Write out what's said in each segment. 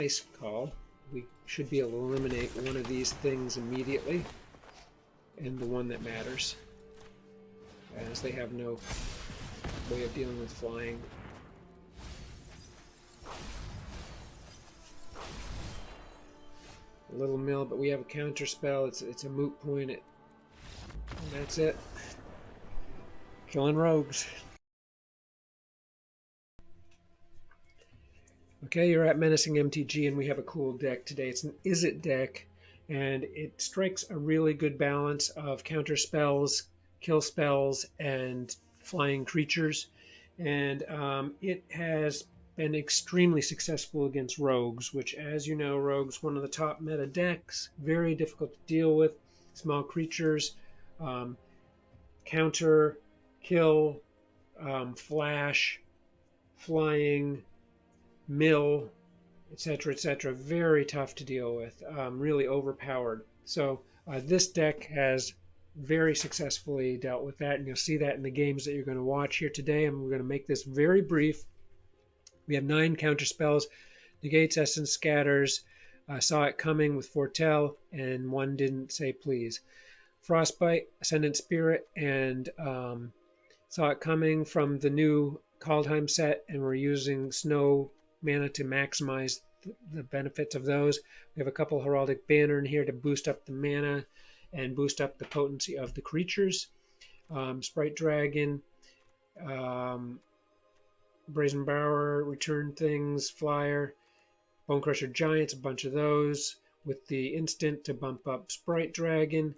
Nice call. We should be able to eliminate one of these things immediately, and the one that matters, as they have no way of dealing with flying. A little mill, but we have a counter spell. It's a moot point. And that's it. Killing rogues. Okay, you're at Menacing MTG, and we have a cool deck today. It's an Izzet deck, and it strikes a really good balance of counter spells, kill spells, and flying creatures. And it has been extremely successful against rogues, which, as you know, rogues, one of the top meta decks, very difficult to deal with. Small creatures, counter, kill, flash, flying, mill, etc., etc. Very tough to deal with, really overpowered. So this deck has very successfully dealt with that, and you'll see that in the games that you're going to watch here today. And we're going to make this very brief. We have 9 counter spells: negates, essence, scatters, saw it coming with foretell, and one didn't say please. Frostbite, ascendant spirit, and saw it coming from the new Kaldheim set, and we're using snow mana to maximize the benefits of those. We have a couple heraldic banner in here to boost up the mana and boost up the potency of the creatures. Sprite Dragon, Brazen Bower, Return Things, Flyer, Bone Crusher Giants, a bunch of those with the instant to bump up Sprite Dragon.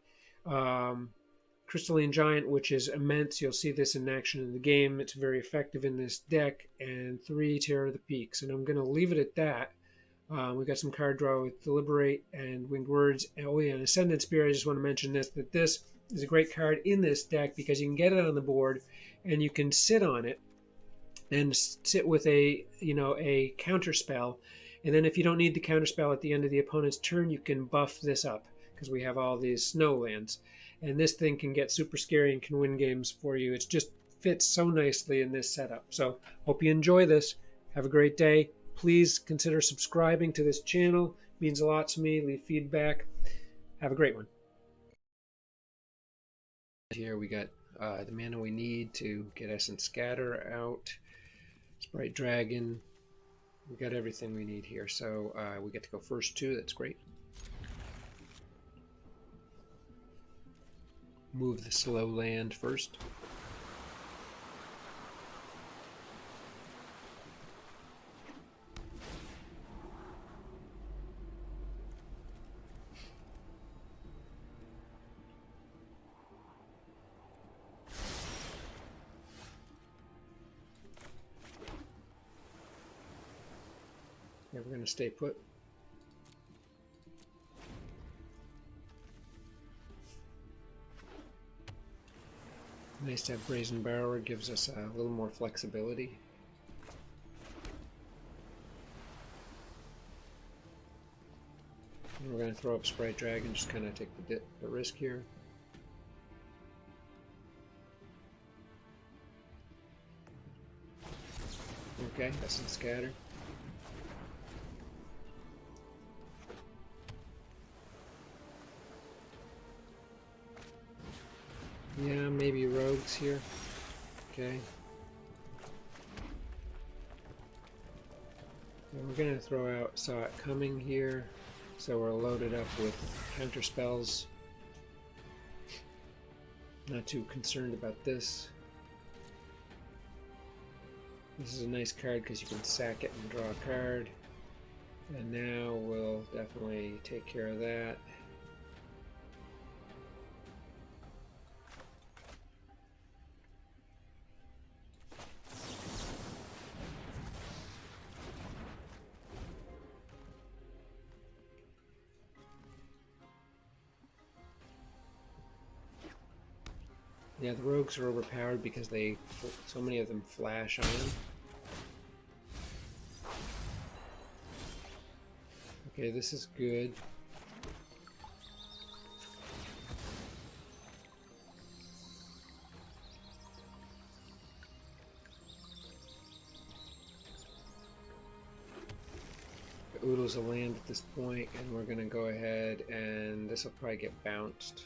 Crystalline Giant, which is immense. You'll see this in action in the game. It's very effective in this deck. And 3 Terror of the Peaks. And I'm going to leave it at that. We've got some card draw with Deliberate and Winged Words. Oh yeah, and Ascendant Spirit, I just want to mention that this is a great card in this deck because you can get it on the board and you can sit on it and sit with a counter spell. And then if you don't need the counter spell at the end of the opponent's turn, you can buff this up because we have all these snow lands. And this thing can get super scary and can win games for you. It just fits so nicely in this setup. So hope you enjoy this. Have a great day. Please consider subscribing to this channel. It means a lot to me. Leave feedback. Have a great one. Here we got the mana we need to get Essence Scatter out. Sprite Dragon. We got everything we need here. So we get to go first too. That's great. Move the slow land first. Yeah, we're going to stay put. Nice to have Brazen Bower, gives us a little more flexibility. And we're going to throw up Sprite Dragon, just kind of take the risk here. Okay, Essence Scatter. Yeah, maybe rogues here. Okay. And we're going to throw out Saw It Coming here, so we're loaded up with counter spells. Not too concerned about this. This is a nice card because you can sack it and draw a card. And now we'll definitely take care of that. Yeah, the rogues are overpowered because so many of them flash on them. Okay, this is good. oodles of land at this point, and we're going to go ahead and this will probably get bounced.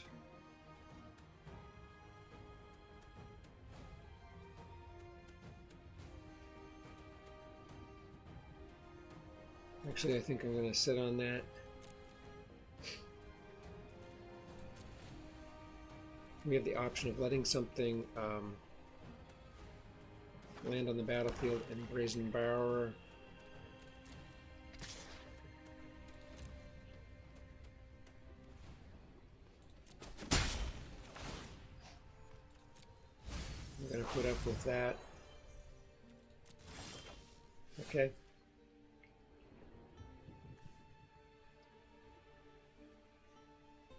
Actually, I think I'm going to sit on that. We have the option of letting something land on the battlefield and Brazen Bower. I'm going to put up with that. Okay.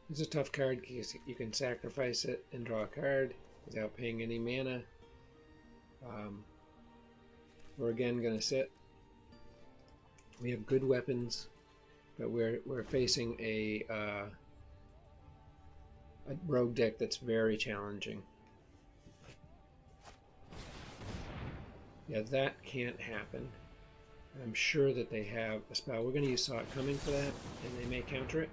It's a tough card because you can sacrifice it and draw a card without paying any mana. We're again going to sit. We have good weapons, but we're facing a rogue deck that's very challenging. Yeah, that can't happen. I'm sure that they have a spell. We're going to use Saw It Coming for that, and they may counter it.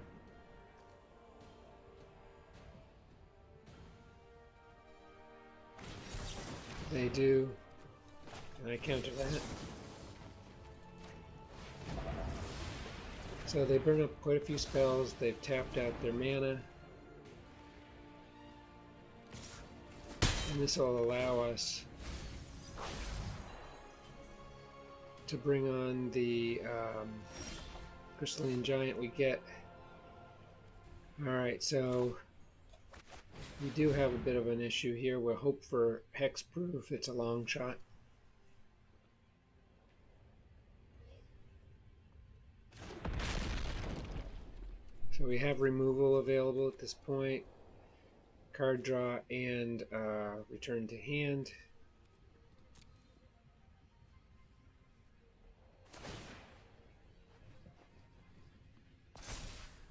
They do, and I counter that. So they burn up quite a few spells. They've tapped out their mana. And this will allow us to bring on the Crystalline Giant we get. Alright, so we do have a bit of an issue here. We'll hope for hexproof. It's a long shot. So we have removal available at this point. Card draw and return to hand.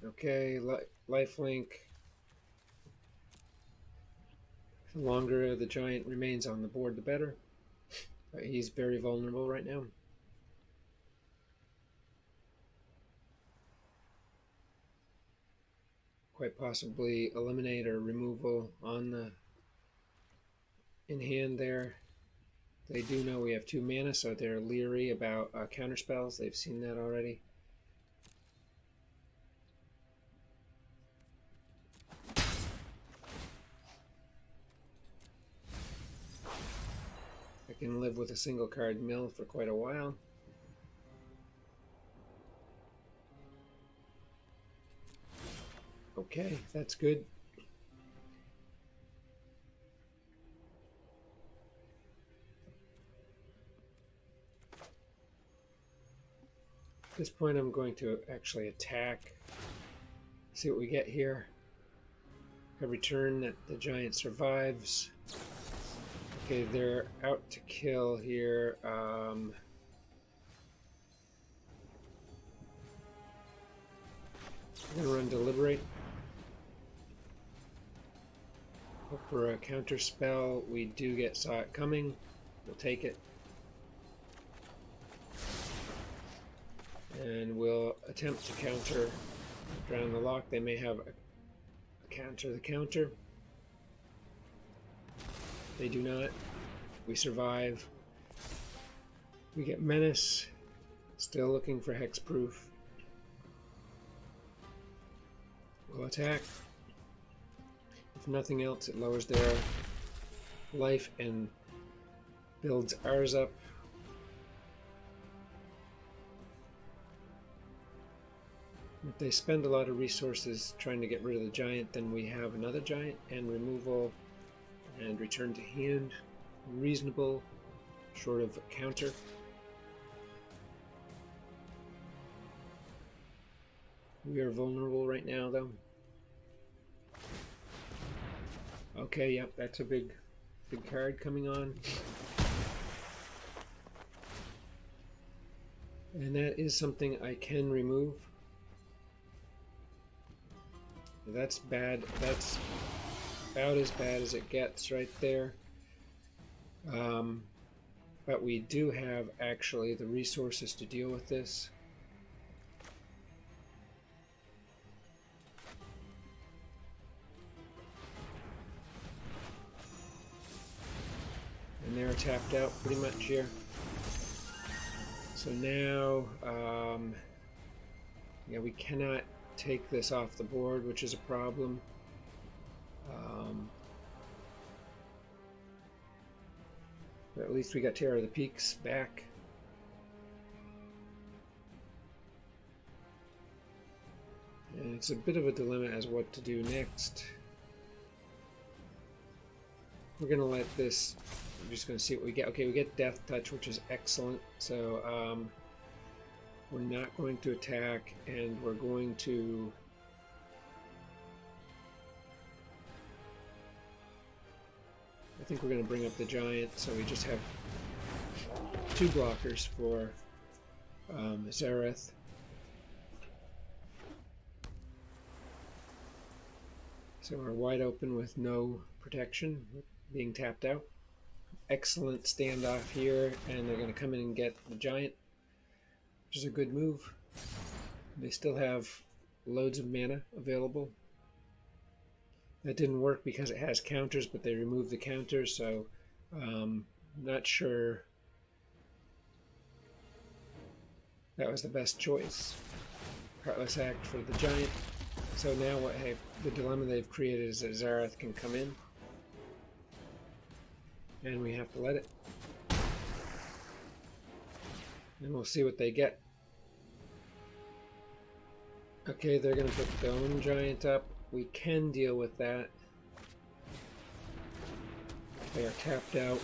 Okay, lifelink. The longer the giant remains on the board, the better. But he's very vulnerable right now. Quite possibly eliminate or removal on the in hand there. They do know we have 2 mana, so they're leery about counterspells. They've seen that already. I can live with a single card mill for quite a while. Okay, that's good. At this point I'm going to actually attack. See what we get here. Every turn that the giant survives. Okay, they're out to kill here. I'm going to run Deliberate. Hope for a counter spell. We do get Saw It Coming. We'll take it. And we'll attempt to counter Drown the Lock. They may have a counter the counter. They do not. We survive. We get Menace. Still looking for hexproof. We'll attack. If nothing else, it lowers their life and builds ours up. If they spend a lot of resources trying to get rid of the giant, then we have another giant and removal and return to hand. Reasonable, short of counter. We are vulnerable right now, though. Okay, yep, that's a big card coming on. And that is something I can remove. That's bad. That's about as bad as it gets right there. But we do have actually the resources to deal with this. are tapped out pretty much here. So now, yeah, we cannot take this off the board, which is a problem. But at least we got Terror of the Peaks back. And it's a bit of a dilemma as what to do next. We're going to let this, I'm just going to see what we get. Okay, we get Death Touch, which is excellent. So we're not going to attack, and we're going to I think we're going to bring up the giant, so we just have 2 blockers for Zareth. So we're wide open with no protection, being tapped out. Excellent standoff here, and they're going to come in and get the giant, which is a good move. They still have loads of mana available. That didn't work because it has counters, but they removed the counters, so not sure that was the best choice. Heartless Act for the giant. So now the dilemma they've created is that Zareth can come in, and we have to let it. And we'll see what they get. Okay, they're going to put their own giant up. We can deal with that. They are tapped out.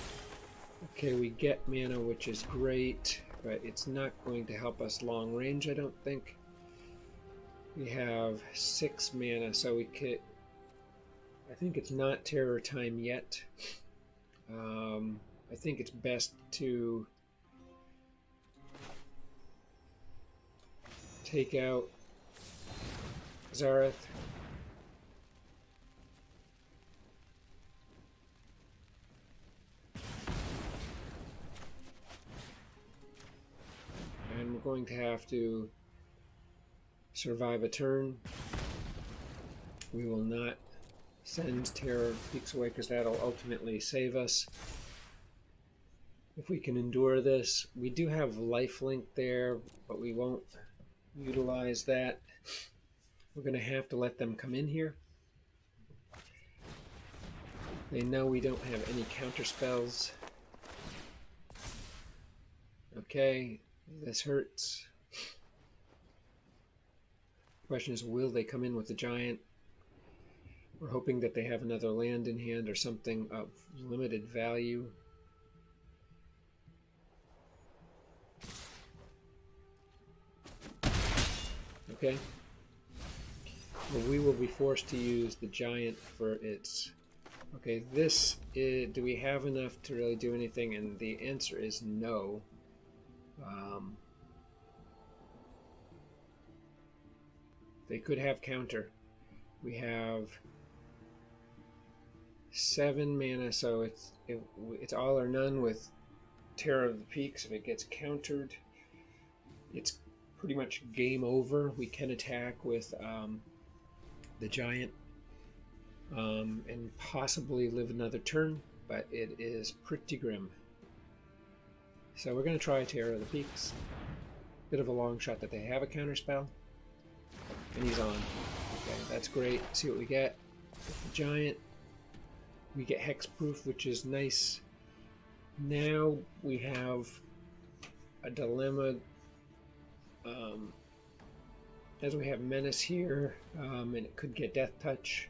Okay, we get mana, which is great, but it's not going to help us long range, I don't think. We have 6 mana, so we could... I think it's not terror time yet. I think it's best to take out Zareth. And we're going to have to survive a turn. We will not send Terror Peaks away because that'll ultimately save us. If we can endure this, we do have lifelink there, but we won't utilize that. We're going to have to let them come in here. They know we don't have any counter spells. Okay, this hurts. Question is, will they come in with the giant? We're hoping that they have another land in hand or something of limited value. Okay. Well, we will be forced to use the giant for its... Okay, this is... Do we have enough to really do anything? And the answer is no. They could have counter. We have 7 mana, so it's all or none with Terror of the Peaks. If it gets countered, it's pretty much game over. We can attack with the giant and possibly live another turn, but it is pretty grim. So we're going to try Terror of the Peaks. Bit of a long shot that they have a counter spell. And he's on. Okay, that's great. See what we get with the giant. We get hexproof, which is nice. Now we have a dilemma. As we have menace here, and it could get death touch.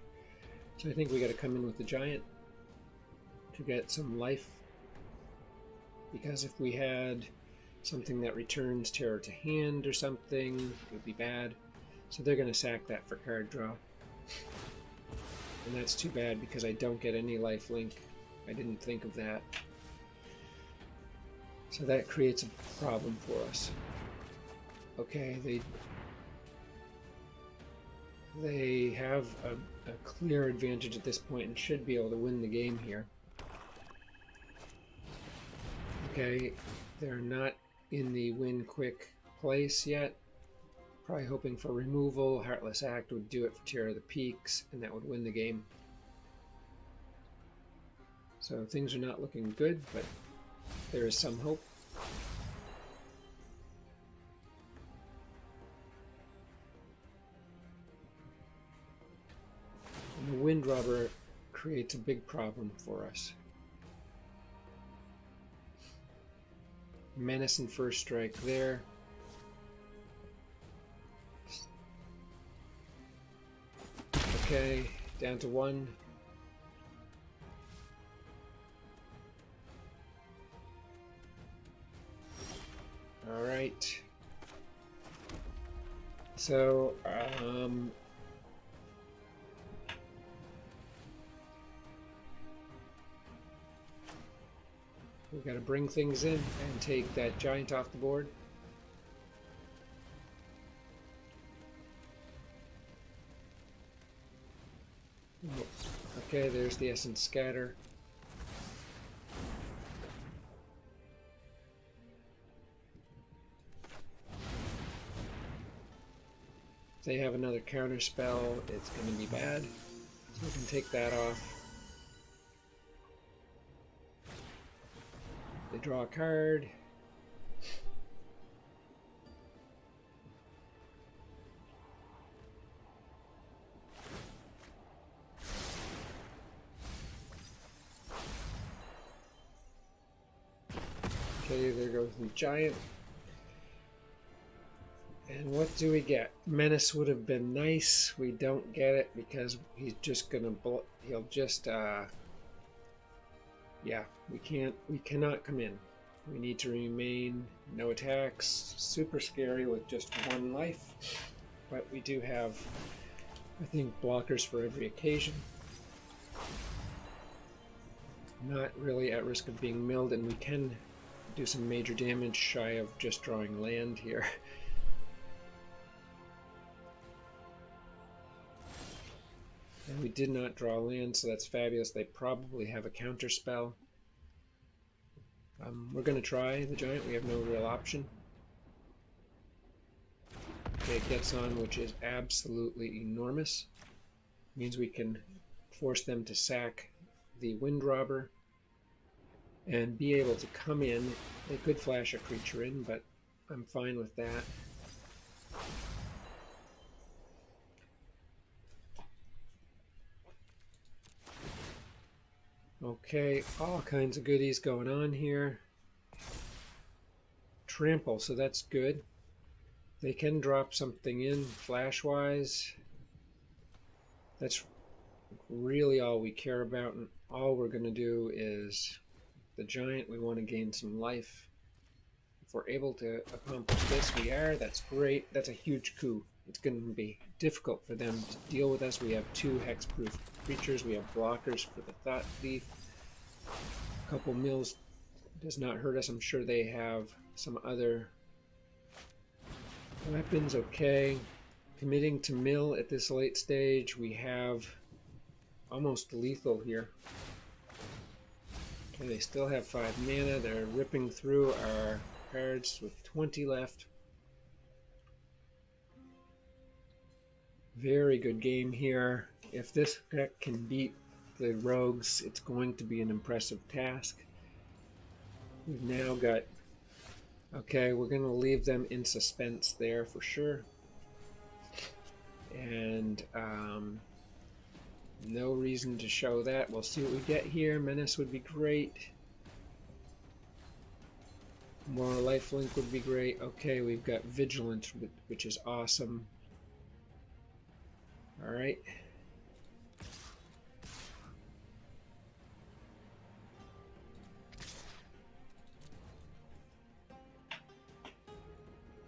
So I think we got to come in with the giant to get some life. Because if we had something that returns terror to hand or something, it would be bad. So they're going to sack that for card draw. And that's too bad because I don't get any life link. I didn't think of that. So that creates a problem for us. Okay, they have a clear advantage at this point and should be able to win the game here. Okay, they're not in the win quick place yet. Probably hoping for removal. Heartless Act would do it for Terror of the Peaks, and that would win the game. So things are not looking good, but There is some hope. And the Wind Robber creates a big problem for us. Menace and first strike there. Okay, down to 1. All right. So, we've got to bring things in and take that giant off the board. Okay, there's the Essence Scatter. If they have another counter spell, it's going to be bad. So we can take that off. They draw a card. Okay, there goes the giant. And what do we get? Menace would have been nice. We don't get it because he's just gonna he'll just yeah, we cannot come in. We need to remain no attacks. Super scary with just 1 life. But we do have, I think, blockers for every occasion. Not really at risk of being milled, and we can do some major damage shy of just drawing land here. And we did not draw land, so that's fabulous. They probably have a counter spell. We're going to try the giant. We have no real option. Okay, it gets on, which is absolutely enormous. Means we can force them to sack the Wind Robber and be able to come in. They could flash a creature in, but I'm fine with that. Okay, all kinds of goodies going on here. Trample, so that's good. They can drop something in flash-wise. That's really all we care about, and all we're going to do is the giant. We want to gain some life. If we're able to accomplish this, we are. That's great. That's a huge coup. It's going to be difficult for them to deal with us. We have 2 hexproof creatures. We have blockers for the Thought Thief. A couple mills does not hurt us. I'm sure they have some other weapons. Okay. Committing to mill at this late stage. We have almost lethal here. Okay, they still have 5 mana. They're ripping through our cards with 20 left. Very good game here. If this deck can beat the rogues, it's going to be an impressive task. We've now got... Okay, we're going to leave them in suspense there for sure. And no reason to show that. We'll see what we get here. Menace would be great. More lifelink would be great. Okay, we've got Vigilant, which is awesome. Alright.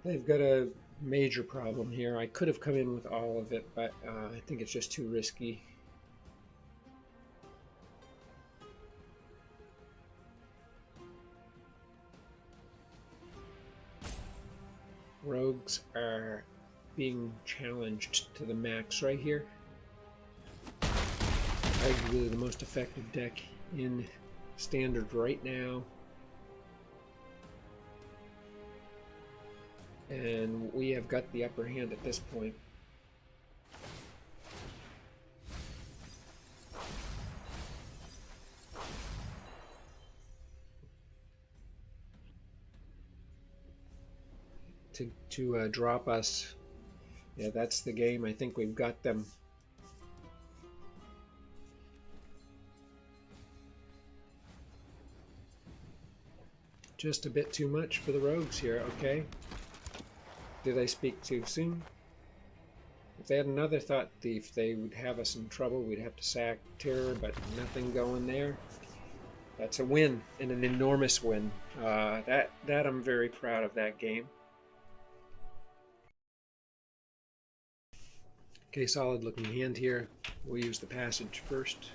They've got a major problem here. I could have come in with all of it, but I think it's just too risky. Rogues are being challenged to the max right here. Arguably the most effective deck in Standard right now. And we have got the upper hand at this point. to drop us. Yeah, that's the game. I think we've got them. Just a bit too much for the rogues here. Okay. Did I speak too soon? If they had another Thought Thief, they would have us in trouble. We'd have to sack Terror, but nothing going there. That's a win, and an enormous win. That I'm very proud of that game. Okay, solid looking hand here. We'll use the passage first.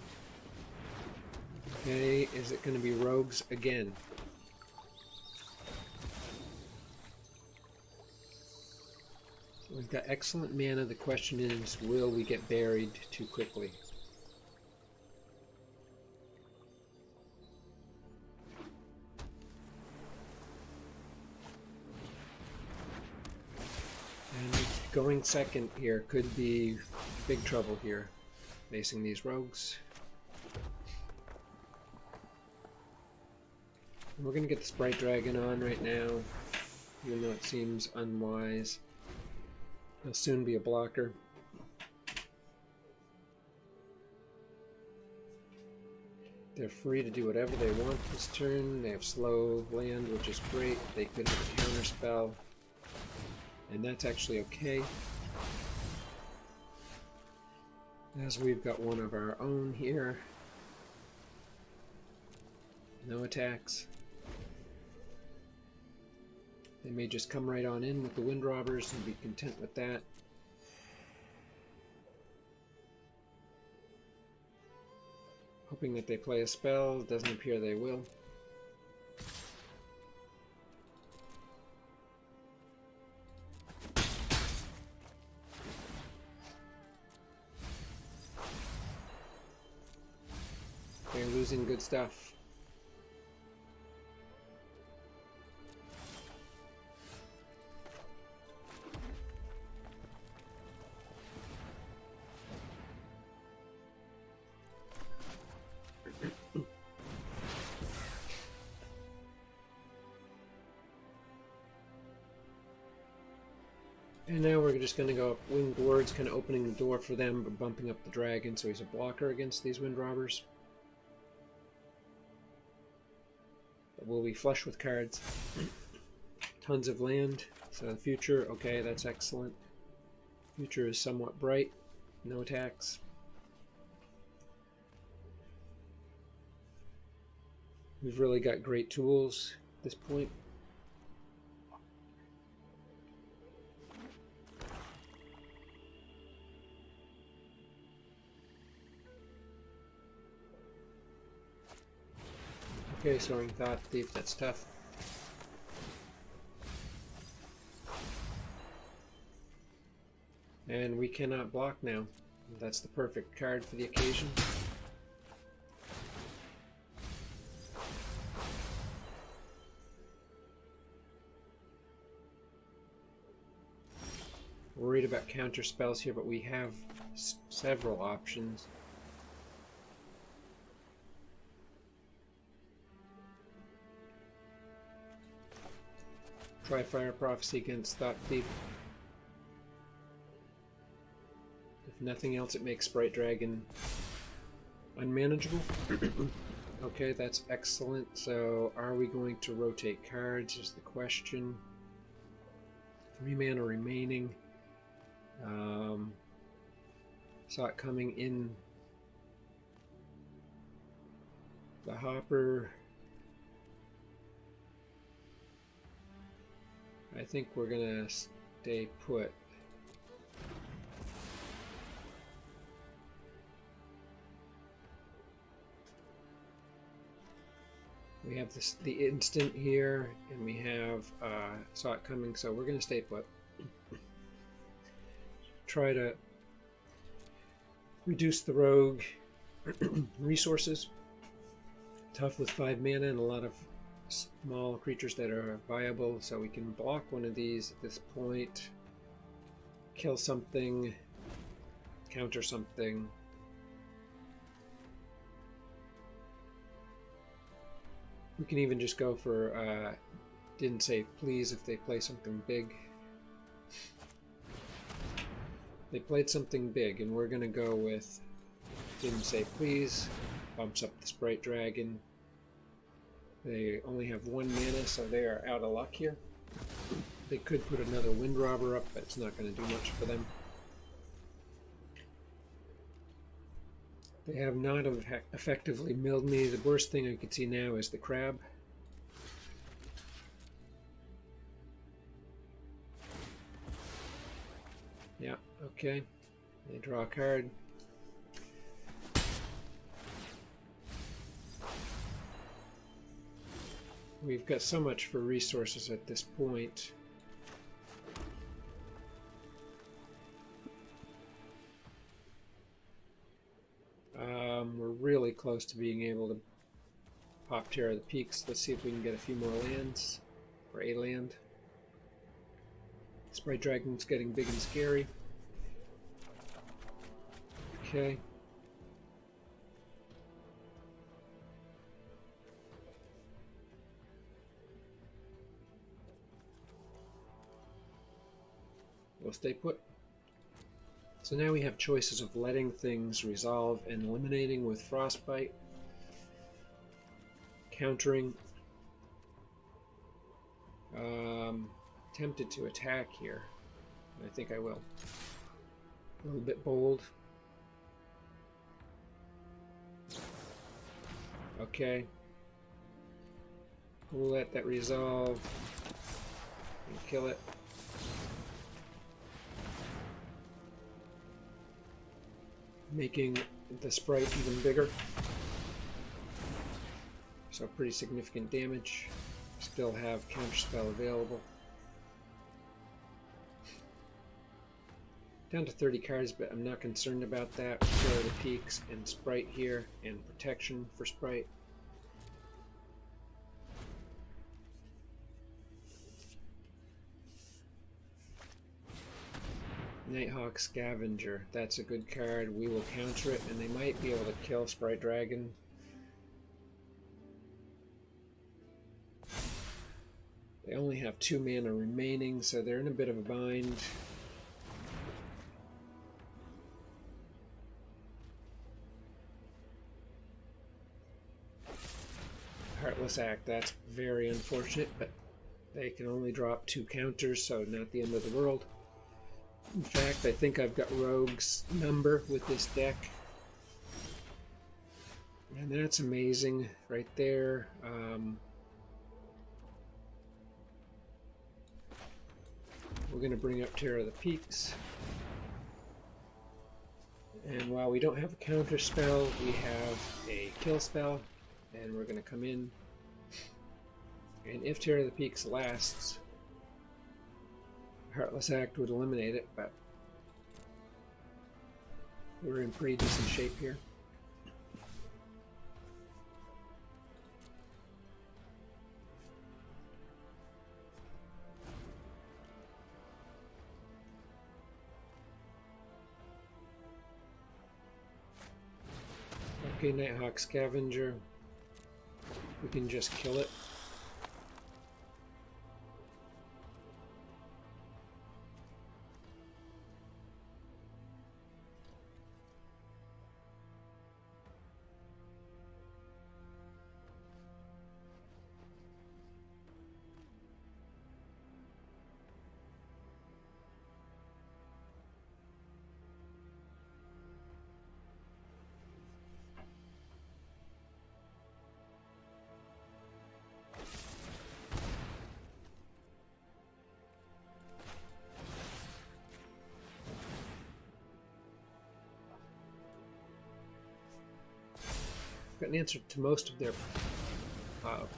Okay, is it going to be rogues again? We've got excellent mana. The question is, will we get buried too quickly? And going second here could be big trouble here, facing these rogues. We're going to get the Sprite Dragon on right now, even though it seems unwise. He'll soon be a blocker. They're free to do whatever they want this turn. They have slow land, which is great. They could have a counter spell, and that's actually okay, as we've got one of our own here. No attacks. They may just come right on in with the Wind Robbers and be content with that. Hoping that they play a spell. Doesn't appear they will. They're losing good stuff. And now we're just going to go up Winged Words, kind of opening the door for them, but bumping up the dragon, so he's a blocker against these Wind Robbers. But we'll be flush with cards. Tons of land. So the future, okay, that's excellent. Future is somewhat bright. No attacks. We've really got great tools at this point. Okay, Soaring Thought Thief, that's tough. And we cannot block now. That's the perfect card for the occasion. Worried about counter spells here, but we have several options. Try Fire Prophecy against Thought Thief. If nothing else, it makes Sprite Dragon unmanageable. Okay, that's excellent. So are we going to rotate cards is the question. 3 mana remaining. Saw it coming in the hopper. I think we're gonna stay put. We have the instant here, and we have saw it coming, so we're gonna stay put. Try to reduce the rogue resources. Tough with 5 mana and a lot of small creatures that are viable, so we can block one of these at this point, kill something, counter something. We can even just go for didn't say please if they play something big. They played something big, and we're going to go with Didn't Say Please. Bumps up the Sprite Dragon. They only have 1 mana, so they are out of luck here. They could put another Wind Robber up, but it's not going to do much for them. They have not effectively milled me. The worst thing I could see now is the crab. Yeah, okay. They draw a card. We've got so much for resources at this point. We're really close to being able to pop Terror of the Peaks. Let's see if we can get a few more lands, or a land. Sprite Dragon's getting big and scary. Okay. We'll stay put. So now we have choices of letting things resolve and eliminating with Frostbite, countering, tempted to attack here. I think I will. A little bit bold. Okay. We'll let that resolve and kill it. Making the sprite even bigger. So pretty significant damage. Still have counterspell available. Down to 30 cards, but I'm not concerned about that. Terror of the Peaks and Sprite here, and protection for Sprite. Nighthawk Scavenger, that's a good card. We will counter it, and they might be able to kill Sprite Dragon. They only have 2 mana remaining, so they're in a bit of a bind. Heartless Act, that's very unfortunate, but they can only drop 2 counters, so not the end of the world. In fact, I think I've got Rogue's number with this deck. And that's amazing right there. We're going to bring up Terror of the Peaks. And while we don't have a counter spell, we have a kill spell. And we're going to come in. And if Terror of the Peaks lasts, Heartless Act would eliminate it, but we're in pretty decent shape here. Okay, Nighthawk Scavenger. We can just kill it. Got an answer to most of their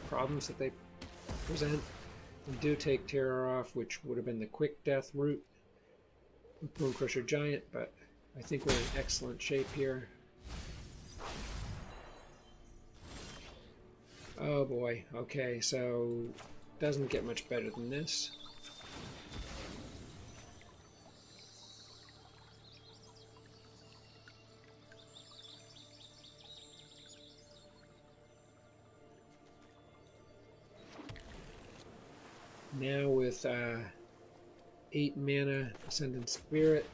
problems that they present. We do take Terror off, which would have been the quick death route with Bonecrusher Giant, but I think we're in excellent shape here. Oh boy, okay, so doesn't get much better than this. Now with 8 mana Ascendant Spirit,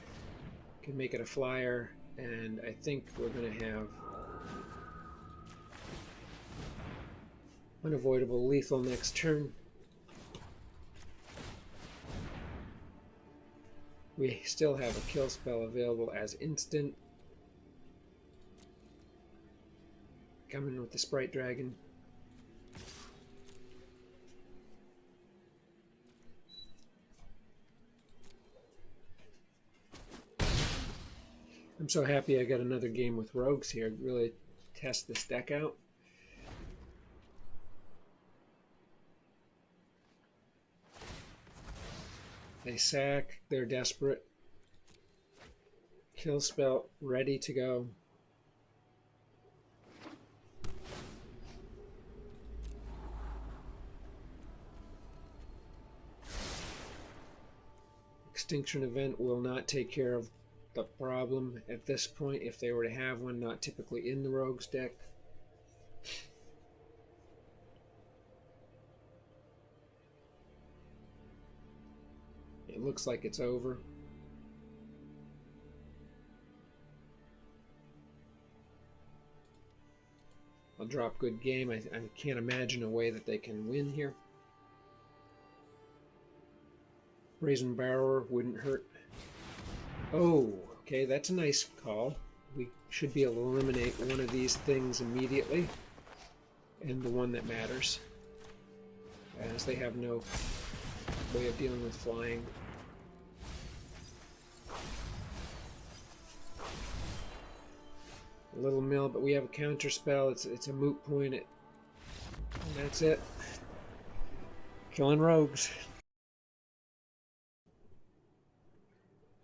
Can make it a flyer, and I think we're going to have unavoidable lethal next turn. We still have a kill spell available as instant. Coming with the Sprite Dragon. I'm so happy I got another game with rogues here. Really test this deck out. They sack. They're desperate. Kill spell ready to go. Extinction event will not take care of the problem at this point if they were to have one, not typically in the rogues deck. It looks like it's over. I'll drop good game. I can't imagine a way that they can win here. Brazen Borrower wouldn't hurt. Oh, okay, that's a nice call. We should be able to eliminate one of these things immediately, and the one that matters, as they have no way of dealing with flying. A little mill, but we have a counter spell. It's a moot point. And that's it. Killing rogues.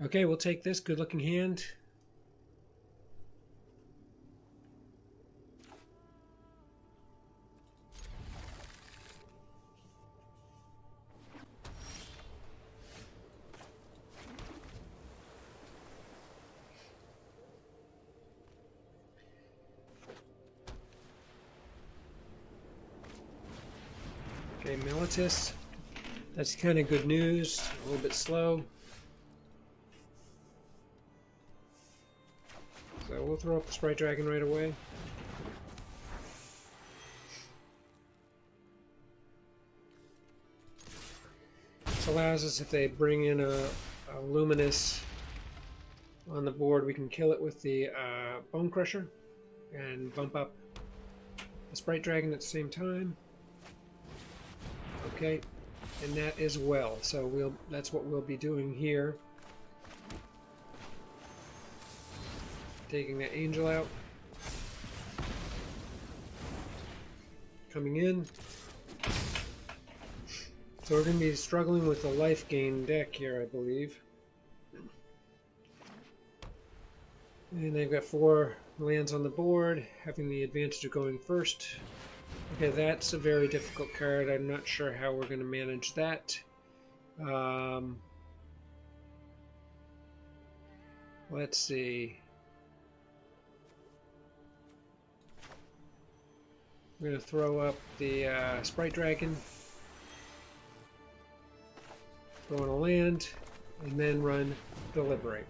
Okay, we'll take this. Good looking hand. Okay, Militus. That's kind of good news. A little bit slow. So we'll throw up the Sprite Dragon right away. This allows us, if they bring in a Luminous on the board, we can kill it with the Bone Crusher and bump up the Sprite Dragon at the same time. Okay, and that as well. So that's what we'll be doing here. Taking that Angel out. Coming in. So we're going to be struggling with the life gain deck here, I believe. And they've got 4 lands on the board, having the advantage of going first. Okay, that's a very difficult card. I'm not sure how we're going to manage that. Let's see. We're going to throw up the Sprite Dragon, throw in a land, and then run Deliberate.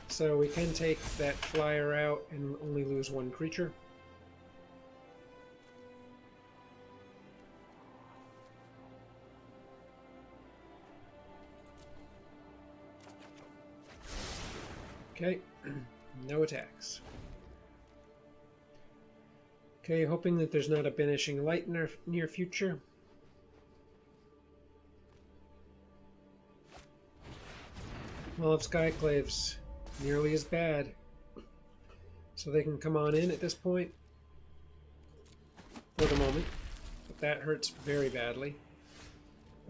So we can take that flyer out and only lose 1 creature. Okay, no attacks. Okay, hoping that there's not a Banishing Light in our near future. Well, if Skyclave's nearly as bad, so they can come on in at this point for the moment, but that hurts very badly.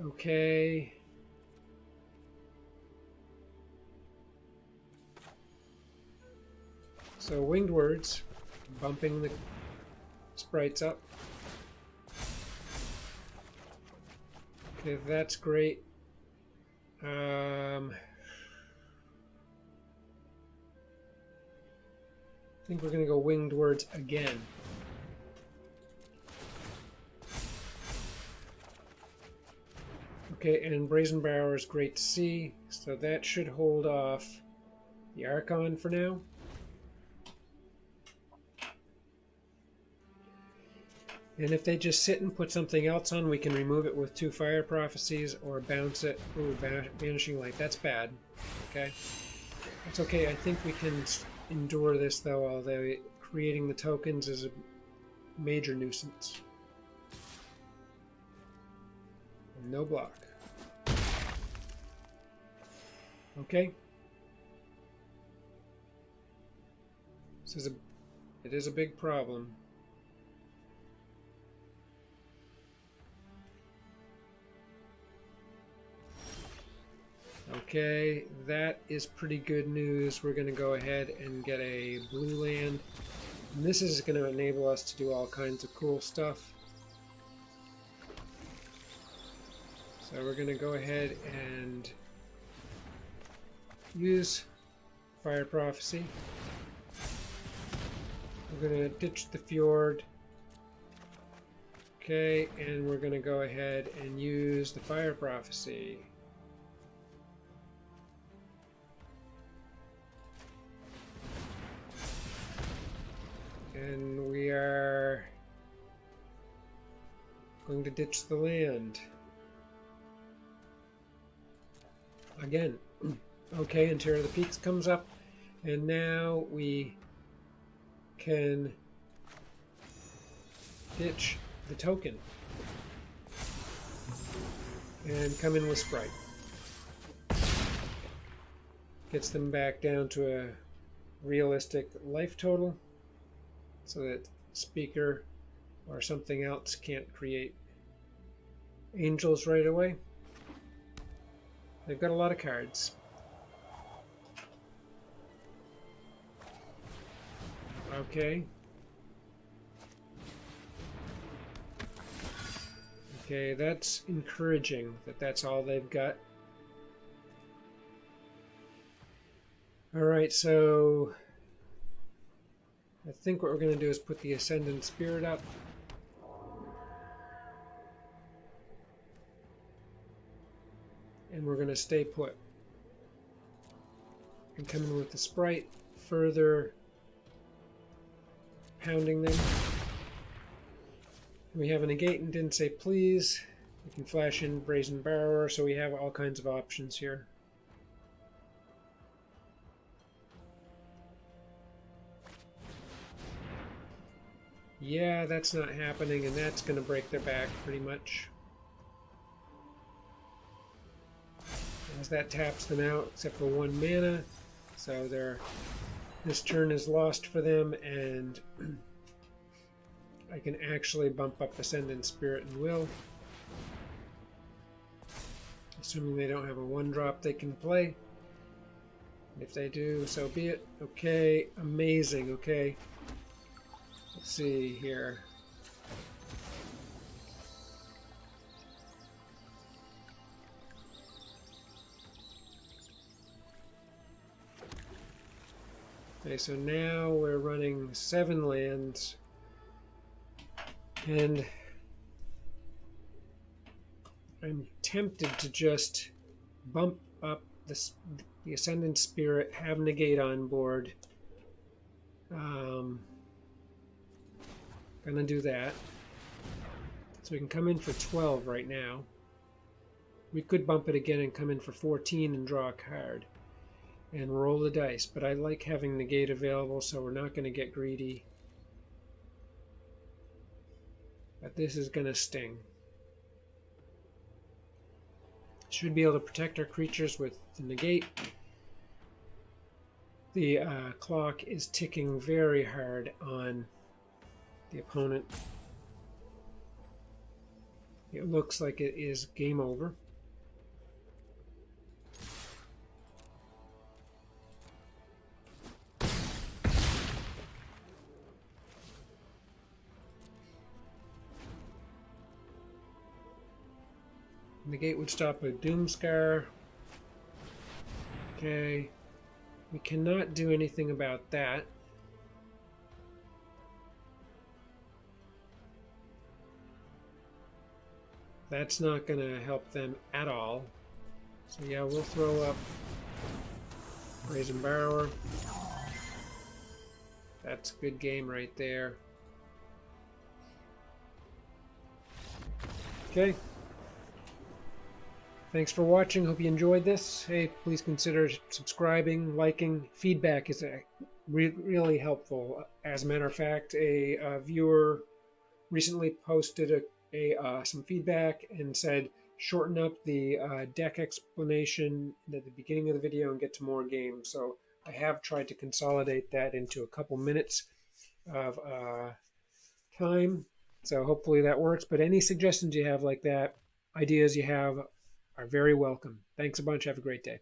Okay. So Winged Words, bumping the sprites up. Okay, that's great. I think we're going to go Winged Words again. Okay, and Brazen Bower is great to see, so that should hold off the Archon for now. And if they just sit and put something else on, we can remove it with 2 Fire Prophecies or bounce it. Ooh, Vanishing Light, that's bad. Okay. That's okay, I think we can endure this though, although creating the tokens is a major nuisance. No block. Okay. It is a big problem. Okay, that is pretty good news. We're going to go ahead and get a blue land. And this is going to enable us to do all kinds of cool stuff. So we're going to go ahead and use Fire Prophecy. We're going to ditch the Fjord. Okay, and we're going to go ahead and use the Fire Prophecy. And we are going to ditch the land. Again. Okay, and Terror of the Peaks comes up. And now we can ditch the token. And come in with Sprite. Gets them back down to a realistic life total, so that Speaker or something else can't create angels right away. They've got a lot of cards. Okay. Okay, that's encouraging that that's all they've got. Alright, so I think what we're going to do is put the Ascendant Spirit up. And we're going to stay put. And come in with the Sprite, further pounding them. We have a negate and didn't say please. We can flash in Brazen Borrower, so we have all kinds of options here. Yeah, that's not happening, and that's going to break their back pretty much. As that taps them out, except for 1 mana. So this turn is lost for them, and I can actually bump up Ascendant Spirit and Will. Assuming they don't have a 1-drop they can play. If they do, so be it. Okay, amazing, okay. Let's see here. Okay, so now we're running 7 lands, and I'm tempted to just bump up the Ascendant Spirit, have negate on board. Gonna do that. So we can come in for 12 right now. We could bump it again and come in for 14 and draw a card. And roll the dice, but I like having negate available, so we're not going to get greedy. But this is going to sting. Should be able to protect our creatures with the negate. The clock is ticking very hard on the opponent. It looks like it is game over. Negate would stop a Doomscar. Okay. We cannot do anything about that. That's not going to help them at all. So yeah, we'll throw up Brazenbauer. That's a good game right there. Okay. Thanks for watching. Hope you enjoyed this. Hey, please consider subscribing, liking. Feedback is really helpful. As a matter of fact, a viewer recently posted some feedback and said shorten up the deck explanation at the beginning of the video and get to more games. So I have tried to consolidate that into a couple minutes of time. So hopefully that works. But any suggestions you have like that, ideas you have, are very welcome. Thanks a bunch. Have a great day.